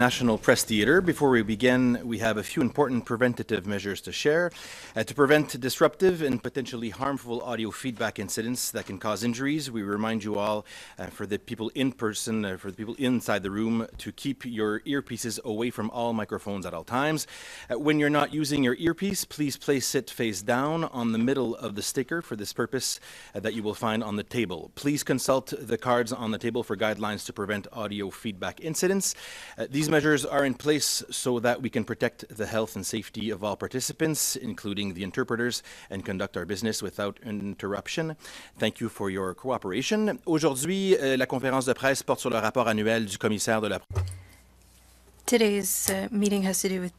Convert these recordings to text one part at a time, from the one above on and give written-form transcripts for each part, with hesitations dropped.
National Press Theatre. Before we begin, we have a few important preventative measures to share. To prevent disruptive and potentially harmful audio feedback incidents that can cause injuries, we remind you all, for the people in person, for the people inside the room, to keep your earpieces away from all microphones at all times. When you're not using your earpiece, please place it face down on the middle of the sticker for this purpose that you will find on the table. Please consult the cards on the table for guidelines to prevent audio feedback incidents. These measures are in place so that we can protect the health and safety of all participants, including the interpreters, and conduct our business without interruption. Thank you for your cooperation. Aujourd'hui, la conférence de presse porte sur le rapport annuel du commissaire de la... Today's meeting has to do with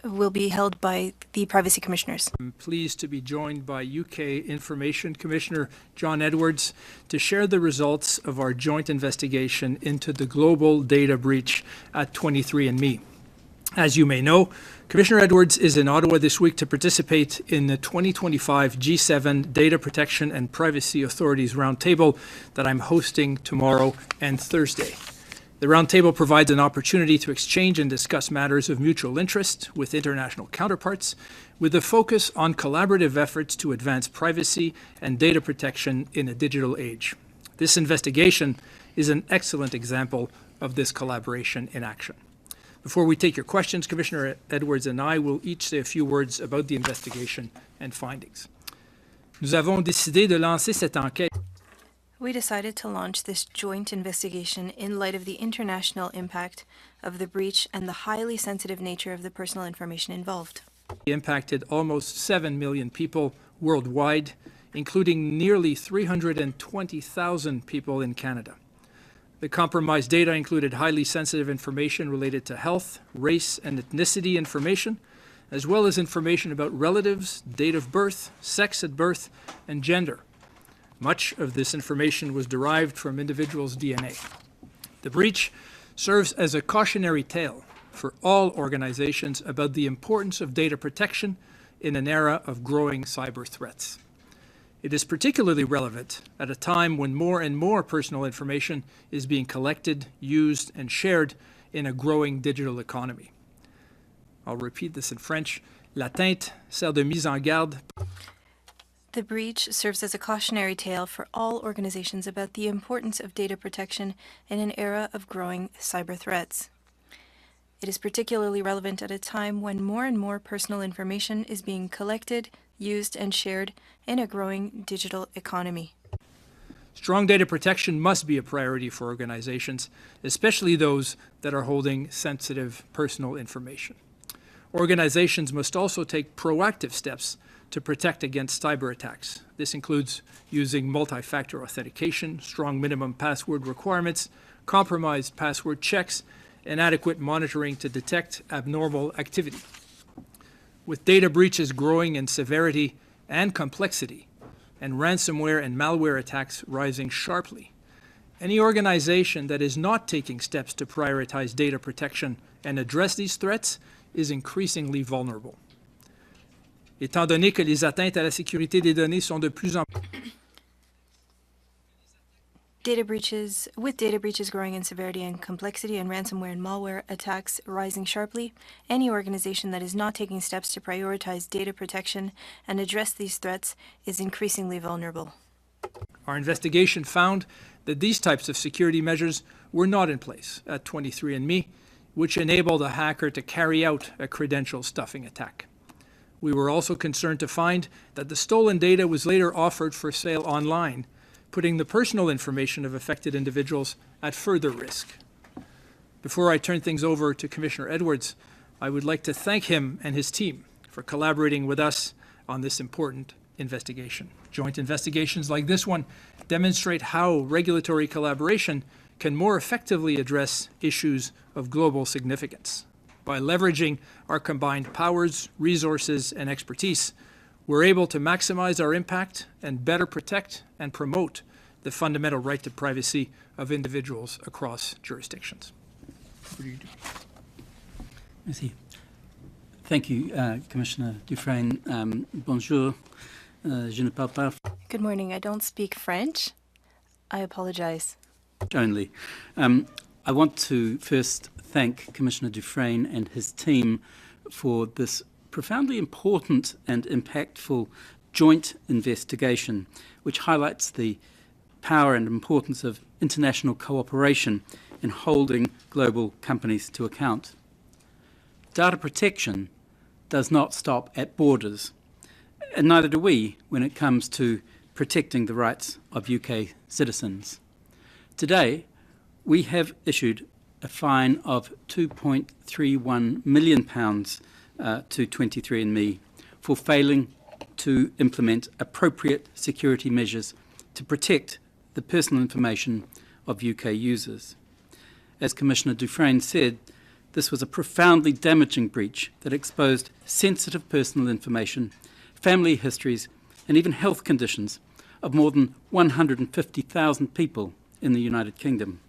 will be held by the Privacy Commissioners. I'm pleased to be joined by UK Information Commissioner John Edwards to share the results of our joint investigation into the global data breach at 23andMe. As you may know, Commissioner Edwards is in Ottawa this week to participate in the 2025 G7 Data Protection and Privacy Authorities Roundtable that I'm hosting tomorrow and Thursday. The roundtable provides an opportunity to exchange and discuss matters of mutual interest with international counterparts, with a focus on collaborative efforts to advance privacy and data protection in a digital age. This investigation is an excellent example of this collaboration in action. Before we take your questions, Commissioner Edwards and I will each say a few words about the investigation and findings. Nous avons décidé de lancer cette enquête. We decided to launch this joint investigation in light of the international impact of the breach and the highly sensitive nature of the personal information involved. It impacted almost 7 million people worldwide, including nearly 320,000 people in Canada. The compromised data included highly sensitive information related to health, race, and ethnicity information, as well as information about relatives, date of birth, sex at birth, and gender. Much of this information was derived from individuals' DNA. The breach serves as a cautionary tale for all organizations about the importance of data protection in an era of growing cyber threats. It is particularly relevant at a time when more and more personal information is being collected, used, and shared in a growing digital economy. I'll repeat this in French. L'atteinte sert de mise en garde. The breach serves as a cautionary tale for all organizations about the importance of data protection in an era of growing cyber threats. It is particularly relevant at a time when more and more personal information is being collected, used, and shared in a growing digital economy. Strong data protection must be a priority for organizations, especially those that are holding sensitive personal information. Organizations must also take proactive steps to protect against cyber attacks. This includes using multi-factor authentication, strong minimum password requirements, compromised password checks, and adequate monitoring to detect abnormal activity. With data breaches growing in severity and complexity, and ransomware and malware attacks rising sharply, any organization that is not taking steps to prioritize data protection and address these threats is increasingly vulnerable. Étant donné que les atteintes à la sécurité des données sont de plus en plus... With data breaches growing in severity and complexity and ransomware and malware attacks rising sharply, any organization that is not taking steps to prioritize data protection and address these threats is increasingly vulnerable. Our investigation found that these types of security measures were not in place at 23andMe, which enabled a hacker to carry out a credential stuffing attack. We were also concerned to find that the stolen data was later offered for sale online, putting the personal information of affected individuals at further risk. Before I turn things over to Commissioner Edwards, I would like to thank him and his team for collaborating with us on this important investigation. Joint investigations like this one demonstrate how regulatory collaboration can more effectively address issues of global significance. By leveraging our combined powers, resources, and expertise, we're able to maximize our impact and better protect and promote the fundamental right to privacy of individuals across jurisdictions. What do you do? Merci. Thank you, Commissioner Dufresne. Bonjour. Je ne parle pas. Good morning. I don't speak French. I apologize. Only. I want to first thank Commissioner Dufresne and his team for this profoundly important and impactful joint investigation, which highlights the power and importance of international cooperation in holding global companies to account. Data protection does not stop at borders, and neither do we when it comes to protecting the rights of UK citizens. Today, we have issued a fine of £2.31 million to 23andMe for failing to implement appropriate security measures to protect the personal information of UK users. As Commissioner Dufresne said, this was a profoundly damaging breach that exposed sensitive personal information, family histories, and even health conditions of more than 150,000 people in the United Kingdom.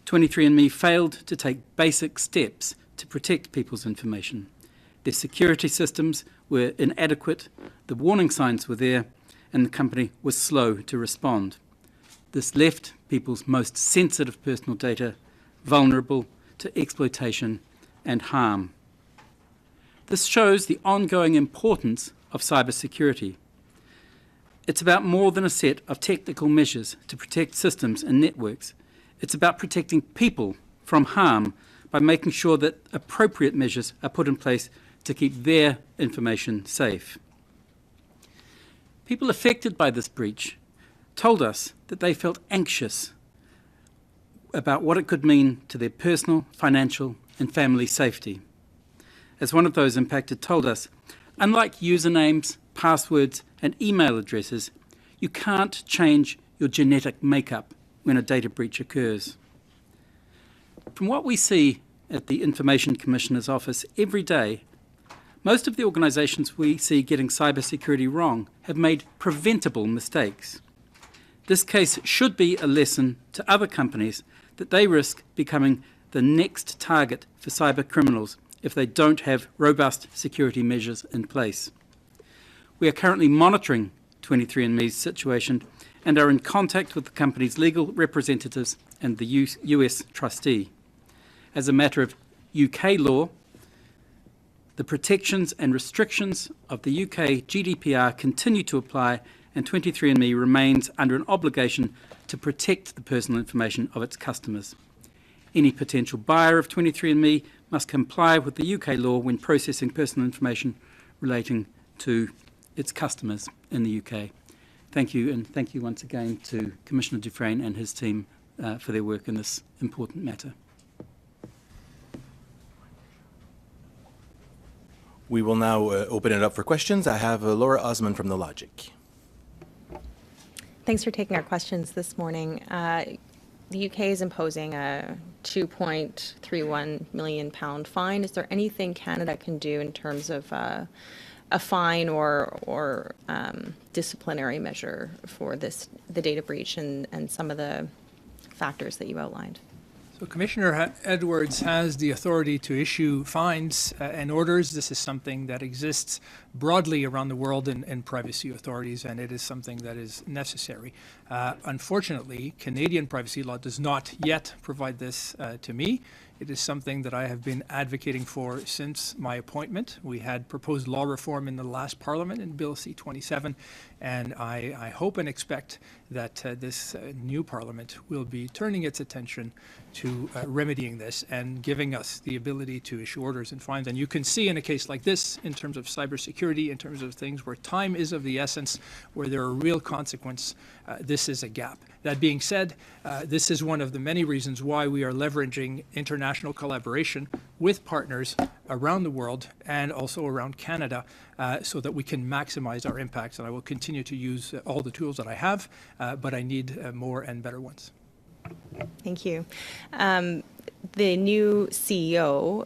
23andMe failed to take basic steps to protect people's information. Their security systems were inadequate, the warning signs were there, and the company was slow to respond. This left people's most sensitive personal data vulnerable to exploitation and harm. This shows the ongoing importance of cybersecurity. It's about more than a set of technical measures to protect systems and networks. It's about protecting people from harm by making sure that appropriate measures are put in place to keep their information safe. People affected by this breach told us that they felt anxious about what it could mean to their personal, financial, and family safety. As one of those impacted told us, unlike usernames, passwords, and email addresses, you can't change your genetic makeup when a data breach occurs. From what we see at the Information Commissioner's Office every day, most of the organisations we see getting cybersecurity wrong have made preventable mistakes. This case should be a lesson to other companies that they risk becoming the next target for cyber criminals if they don't have robust security measures in place. We are currently monitoring 23andMe's situation and are in contact with the company's legal representatives and the US trustee. As a matter of UK law, the protections and restrictions of the UK GDPR continue to apply, and 23andMe remains under an obligation to protect the personal information of its customers. Any potential buyer of 23andMe must comply with the UK law when processing personal information relating to its customers in the UK. Thank you, and thank you once again to Commissioner Dufresne and his team for their work in this important matter. We will now open it up for questions. I have Laura Osman from The Logic. Thanks for taking our questions this morning. The UK is imposing a £2.31 million fine. Is there anything Canada can do in terms of a fine or disciplinary measure for the data breach and some of the factors that you outlined? So Commissioner Edwards has the authority to issue fines and orders. This is something that exists broadly around the world in privacy authorities, and it is something that is necessary. Unfortunately, Canadian privacy law does not yet provide this to me. It is something that I have been advocating for since my appointment. We had proposed law reform in the last Parliament in Bill C-27, and I hope and expect that this new Parliament will be turning its attention to remedying this and giving us the ability to issue orders and fines. And you can see in a case like this, in terms of cybersecurity, in terms of things where time is of the essence, where there are real consequences, this is a gap. That being said, this is one of the many reasons why we are leveraging international collaboration with partners around the world and also around Canada so that we can maximize our impacts. And I will continue to use all the tools that I have, but I need more and better ones. Thank you. The new CEO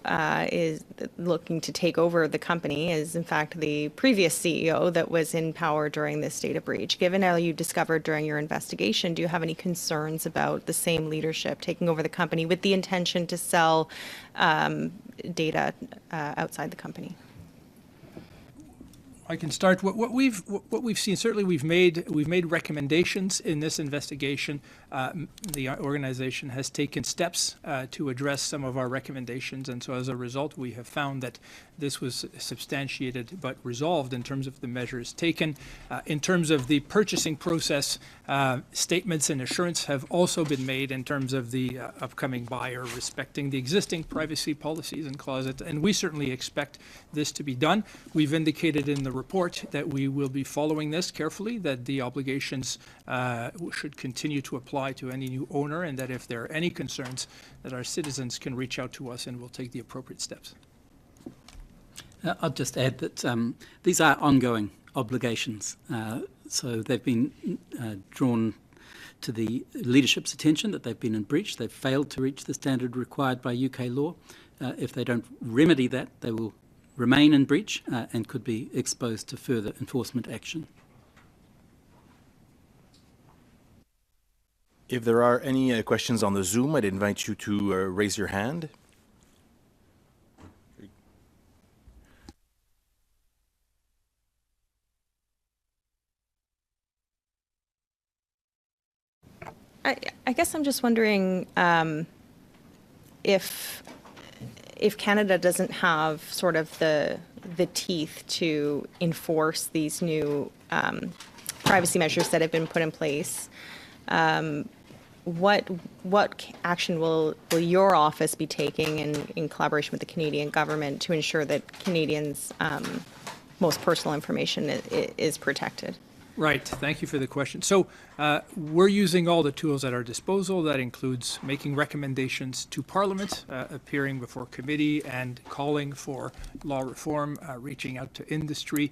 is looking to take over the company, is in fact the previous CEO that was in power during this data breach. Given how you discovered during your investigation, do you have any concerns about the same leadership taking over the company with the intention to sell data outside the company? I can start. What we've seen, certainly we've made recommendations in this investigation. The organization has taken steps to address some of our recommendations, and so as a result, we have found that this was substantiated but resolved in terms of the measures taken. In terms of the purchasing process, statements and assurance have also been made in terms of the upcoming buyer respecting the existing privacy policies and clauses, and we certainly expect this to be done. We've indicated in the report that we will be following this carefully, that the obligations should continue to apply to any new owner, and that if there are any concerns, that our citizens can reach out to us and we'll take the appropriate steps. I'll just add that these are ongoing obligations. So they've been drawn to the leadership's attention that they've been in breach. They've failed to reach the standard required by UK law. If they don't remedy that, they will remain in breach and could be exposed to further enforcement action. If there are any questions on the Zoom, I'd invite you to raise your hand. I guess I'm just wondering if Canada doesn't have sort of the teeth to enforce these new privacy measures that have been put in place, what action will your office be taking in collaboration with the Canadian government to ensure that Canadians' most personal information is protected? Right. Thank you for the question. So we're using all the tools at our disposal. That includes making recommendations to Parliament, appearing before committee and calling for law reform, reaching out to industry,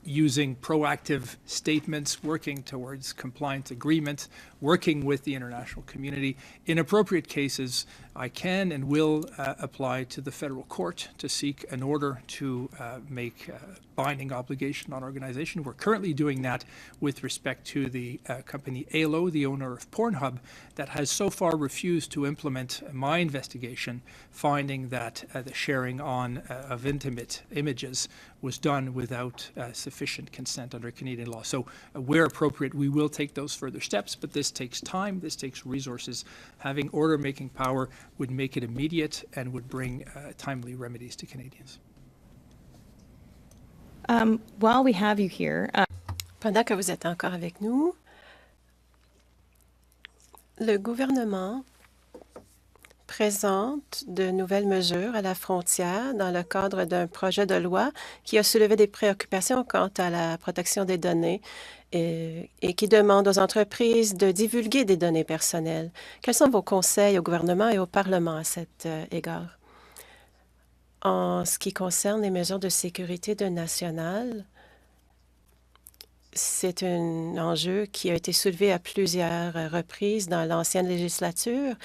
using proactive statements, working towards compliance agreements, working with the international community. In appropriate cases, I can and will apply to the federal court to seek an order to make binding obligation on organization. We're currently doing that with respect to the company ALO, the owner of Pornhub, that has so far refused to implement my investigation, finding that the sharing on of intimate images was done without sufficient consent under Canadian law. So where appropriate, we will take those further steps, but this takes time, this takes resources. Having order-making power would make it immediate and would bring timely remedies to Canadians. While we have you here, Pendant que vous êtes encore avec nous, le gouvernement présente de nouvelles mesures à la frontière dans le cadre d'un projet de loi qui a soulevé des préoccupations quant à la protection des données et qui demande aux entreprises de divulguer des données personnelles. Quels sont vos conseils au gouvernement et au Parlement à cet égard? En ce qui concerne les mesures de sécurité nationale, c'est un enjeu qui a été soulevé à plusieurs reprises dans l'ancienne législature.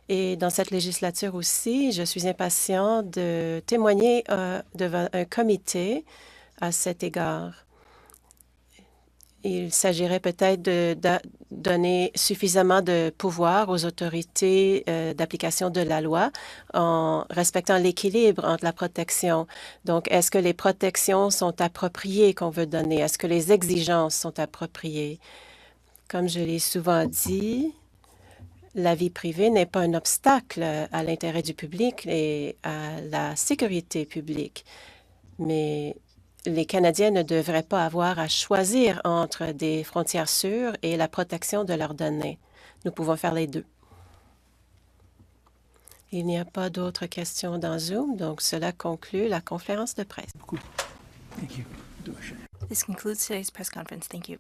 Et dans cette législature aussi, je suis impatient de témoigner devant un comité à cet égard. Il s'agirait peut-être de donner suffisamment de pouvoir aux autorités d'application de la loi en respectant l'équilibre entre la protection. Donc, est-ce que les protections sont appropriées qu'on veut donner? Est-ce que les exigences sont appropriées? Comme je l'ai souvent dit, la vie privée n'est pas un obstacle à l'intérêt du public et à la sécurité publique. Mais les Canadiens ne devraient pas avoir à choisir entre des frontières sûres et la protection de leurs données. Nous pouvons faire les deux. Il n'y a pas d'autres questions dans Zoom, donc cela conclut la conférence de presse. Thank you. This concludes today's press conference. Thank you.